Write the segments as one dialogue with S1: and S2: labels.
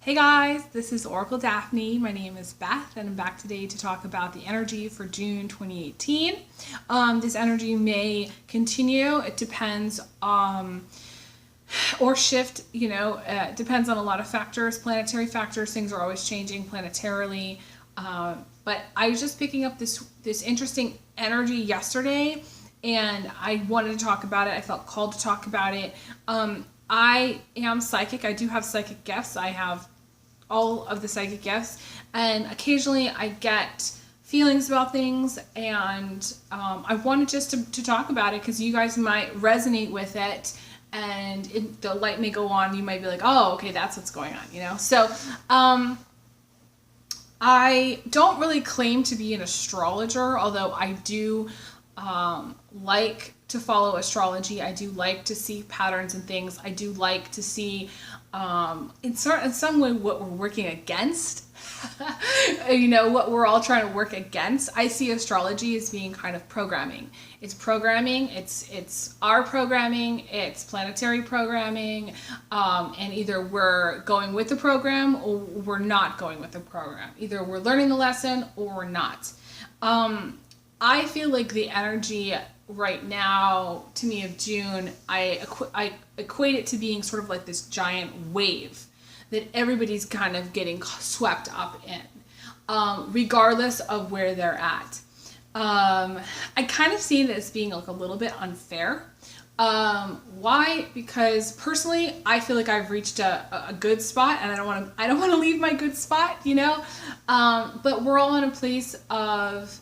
S1: Hey guys, this is Oracle Daphne. My name is Beth, and I'm back today to talk about the energy for June 2018. This energy may continue. It depends, or shift, it depends on a lot of factors, planetary factors. Things are always changing planetarily. But I was just picking up this interesting energy yesterday, and I wanted to talk about it. I felt called to talk about it. I am psychic. I do have psychic gifts. I have all of the psychic gifts, and occasionally I get feelings about things, and I wanted just to talk about it because you guys might resonate with it, and the light may go on. You might be like, oh, okay, that's what's going on, So I don't really claim to be an astrologer, although I do like to follow astrology. I do like to see patterns and things. I do like to see in some way what we're working against. What we're all trying to work against. I see astrology as being kind of programming. It's programming. It's our programming. It's planetary programming. And either we're going with the program or we're not going with the program. Either we're learning the lesson or we're not. I feel like the energy right now, to me, of June, I equate it to being sort of like this giant wave that everybody's kind of getting swept up in, regardless of where they're at. I kind of see it as being like a little bit unfair. Why? Because personally, I feel like I've reached a good spot, and I don't want to leave my good spot, But we're all in a place of,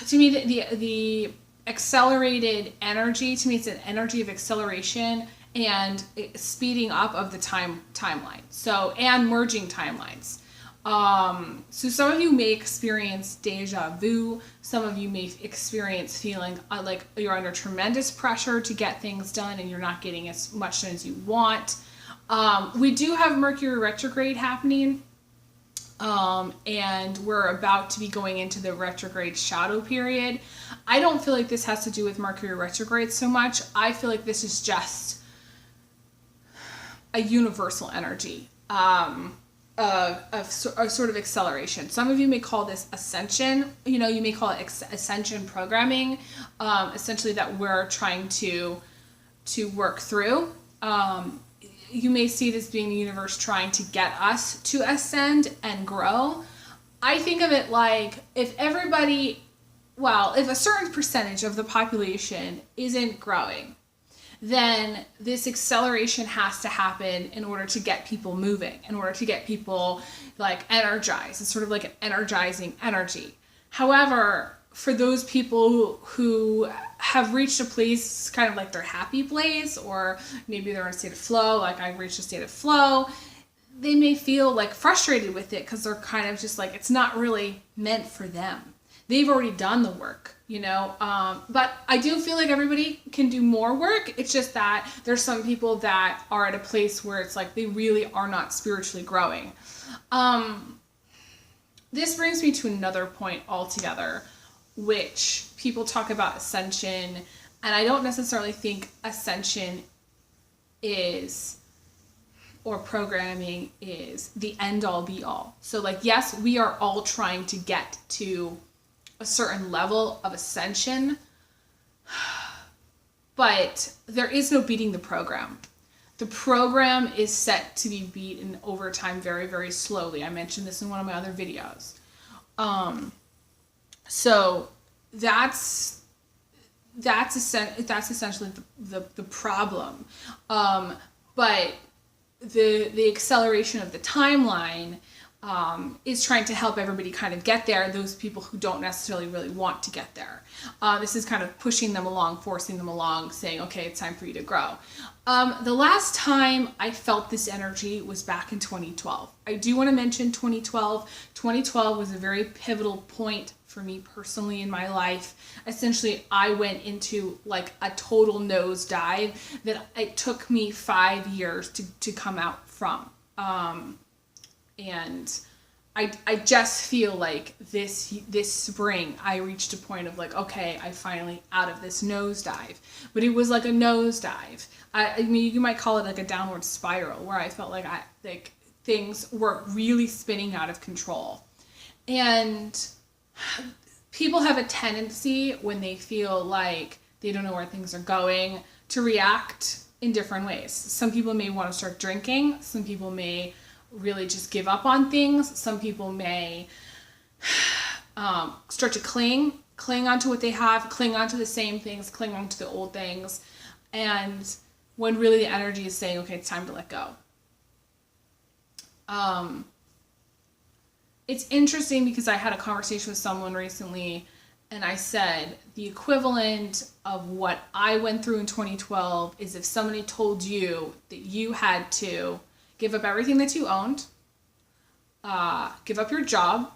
S1: to me, the accelerated energy, to me, it's an energy of acceleration and speeding up of the timeline. So, and merging timelines. So some of you may experience deja vu. Some of you may experience feeling like you're under tremendous pressure to get things done and you're not getting as much done as you want. We do have Mercury retrograde happening. And we're about to be going into the retrograde shadow period. I don't feel like this has to do with Mercury retrograde so much. I feel like this is just a universal energy of sort of acceleration. Some of you may call this ascension. You may call it ascension programming. Essentially, that we're trying to work through. You may see it as being the universe trying to get us to ascend and grow. I think of it like if a certain percentage of the population isn't growing, then this acceleration has to happen in order to get people moving, in order to get people like energized. It's sort of like an energizing energy. However, for those people who have reached a place, kind of like their happy place, or maybe they're in a state of flow, like I've reached a state of flow, they may feel like frustrated with it because they're kind of just like, it's not really meant for them. They've already done the work, but I do feel like everybody can do more work. It's just that there's some people that are at a place where it's like they really are not spiritually growing. This brings me to another point altogether, which people talk about ascension, and I don't necessarily think ascension is, or programming is, the end-all be-all. So like, yes, we are all trying to get to a certain level of ascension, but there is no beating the program. The program is set to be beaten over time very, very slowly. I mentioned this in one of my other videos. So that's essentially the problem. But the acceleration of the timeline is trying to help everybody kind of get there, those people who don't necessarily really want to get there. This is kind of pushing them along, forcing them along, saying, okay, it's time for you to grow. The last time I felt this energy was back in 2012. I do want to mention 2012. 2012 was a very pivotal point for me personally in my life. Essentially, I went into like a total nosedive that it took me 5 years to come out from. And I just feel like this spring I reached a point of like, okay, I finally out of this nosedive. But it was like a nosedive. I mean, you might call it like a downward spiral where I felt like things were really spinning out of control. And people have a tendency when they feel like they don't know where things are going to react in different ways. Some people may want to start drinking. Some people may really just give up on things. Some people may start to cling onto what they have, cling onto the same things, cling onto the old things. And when really the energy is saying, okay, it's time to let go. It's interesting because I had a conversation with someone recently, and I said the equivalent of what I went through in 2012 is if somebody told you that you had to give up everything that you owned, give up your job,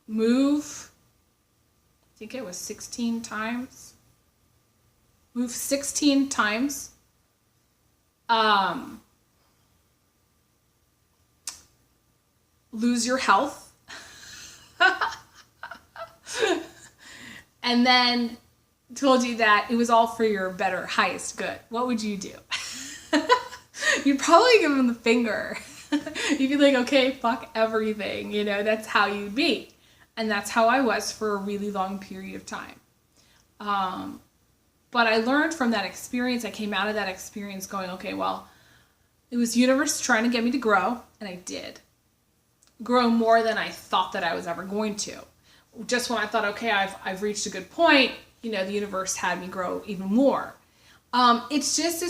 S1: move, I think it was 16 times, move 16 times, lose your health, and then told you that it was all for your better, highest good. What would you do? You'd probably give them the finger. You'd be like, okay, fuck everything. You know, that's how you'd be. And that's how I was for a really long period of time. But I learned from that experience. I came out of that experience going, okay, well, it was the universe trying to get me to grow, and I did. Grow more than I thought that I was ever going to. Just when I thought, okay, I've reached a good point, you know, the universe had me grow even more. It's just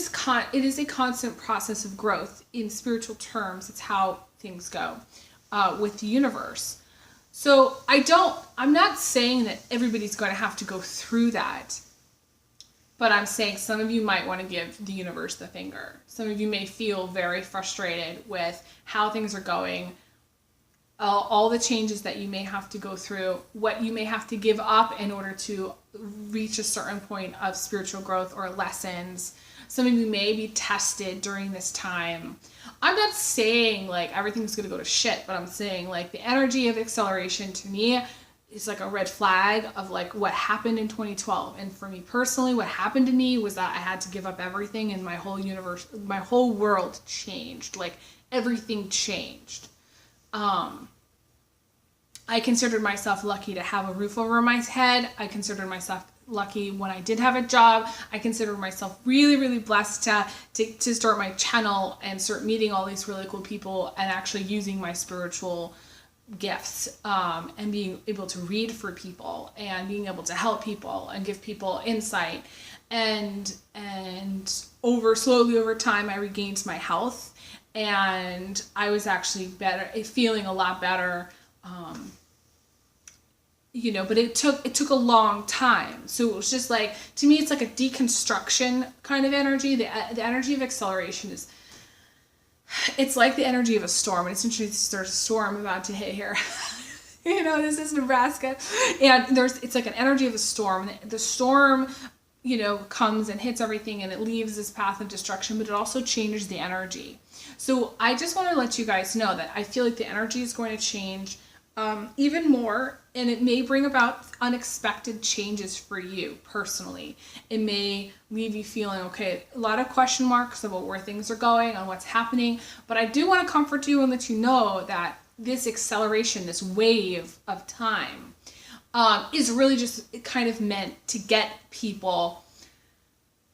S1: it is a constant process of growth in spiritual terms. It's how things go with the universe. So I'm not saying that everybody's going to have to go through that, but I'm saying some of you might want to give the universe the finger. Some of you may feel very frustrated with how things are going, all the changes that you may have to go through, what you may have to give up in order to reach a certain point of spiritual growth or lessons. Some of you may be tested during this time. I'm not saying like everything's going to go to shit, but I'm saying like the energy of acceleration to me is like a red flag of like what happened in 2012. And for me personally, what happened to me was that I had to give up everything, and my whole universe, my whole world changed. Like everything changed. I considered myself lucky to have a roof over my head. I considered myself lucky when I did have a job. I considered myself really, really blessed to start my channel and start meeting all these really cool people and actually using my spiritual gifts, and being able to read for people and being able to help people and give people insight. And slowly over time, I regained my health, and I was actually feeling a lot better. You know, but it took a long time. So it was just like, to me, it's like a deconstruction kind of energy. The energy of acceleration it's like the energy of a storm. And it's interesting, there's a storm about to hit here. You know, this is Nebraska. And it's like an energy of a storm. The storm, you know, comes and hits everything, and it leaves this path of destruction, but it also changes the energy. So I just want to let you guys know that I feel like the energy is going to change even more, and it may bring about unexpected changes for you personally. It may leave you feeling, okay, a lot of question marks about where things are going and what's happening, but I do want to comfort you and let you know that this acceleration, this wave of time, is really just kind of meant to get people,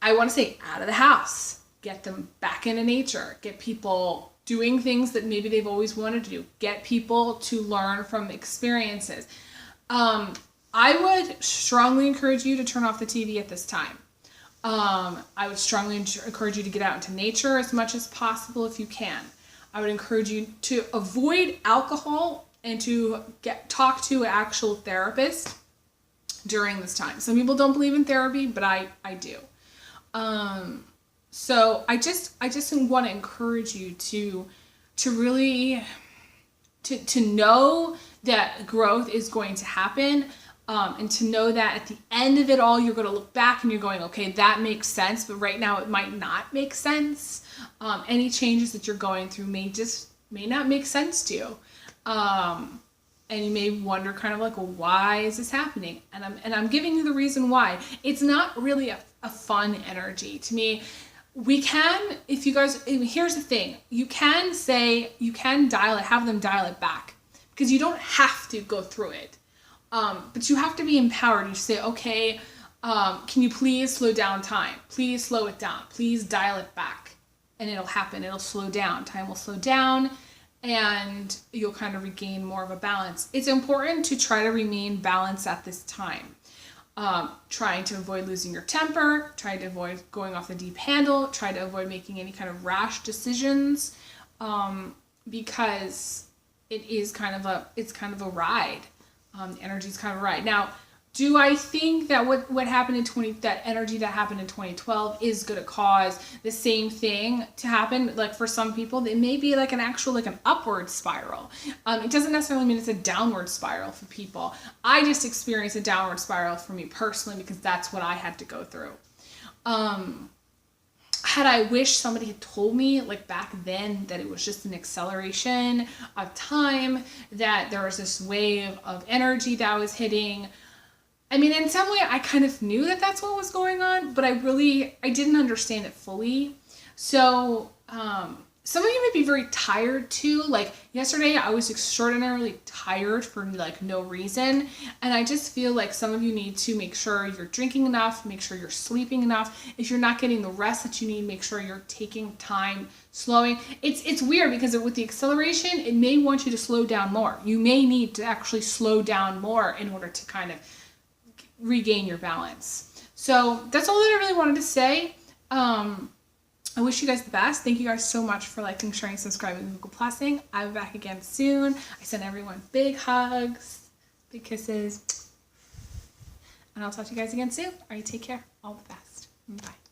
S1: I want to say, out of the house, get them back into nature, get people doing things that maybe they've always wanted to do, get people to learn from experiences. I would strongly encourage you to turn off the TV at this time. I would strongly encourage you to get out into nature as much as possible if you can. I would encourage you to avoid alcohol and to talk to an actual therapist during this time. Some people don't believe in therapy, but I do. So I just want to encourage you to really to know that growth is going to happen, and to know that at the end of it all, you're going to look back and you're going, okay, that makes sense, but right now it might not make sense. Any changes that you're going through may not make sense to you. And you may wonder kind of like, well, why is this happening? And I'm giving you the reason why. It's not really a fun energy. To me, we can, if you guys, here's the thing, you can dial it, have them dial it back, because you don't have to go through it. But you have to be empowered. You say, okay, can you please slow down time? Please slow it down. Please dial it back. And it'll happen. It'll slow down. Time will slow down, and you'll kind of regain more of a balance. It's important to try to remain balanced at this time. Trying to avoid losing your temper, trying to avoid going off the deep handle, try to avoid making any kind of rash decisions, because it's kind of a ride. The energy is kind of a ride. Now, do I think that what happened that energy that happened in 2012 is going to cause the same thing to happen? Like for some people, it may be like an upward spiral. It doesn't necessarily mean it's a downward spiral for people. I just experienced a downward spiral for me personally because that's what I had to go through. Had I wished somebody had told me like back then that it was just an acceleration of time, that there was this wave of energy that I was hitting. I mean, in some way, I kind of knew that that's what was going on, but I didn't understand it fully. So, some of you may be very tired too. Like yesterday, I was extraordinarily tired for like no reason. And I just feel like some of you need to make sure you're drinking enough, make sure you're sleeping enough. If you're not getting the rest that you need, make sure you're taking time, slowing. It's weird because with the acceleration, it may want you to slow down more. You may need to actually slow down more in order to kind of regain your balance. So that's all that I really wanted to say. I wish you guys the best. Thank you guys so much for liking, sharing, subscribing, Google Plusing. I'll be back again soon. I send everyone big hugs, big kisses, and I'll talk to you guys again soon. All right, take care. All the best. Bye.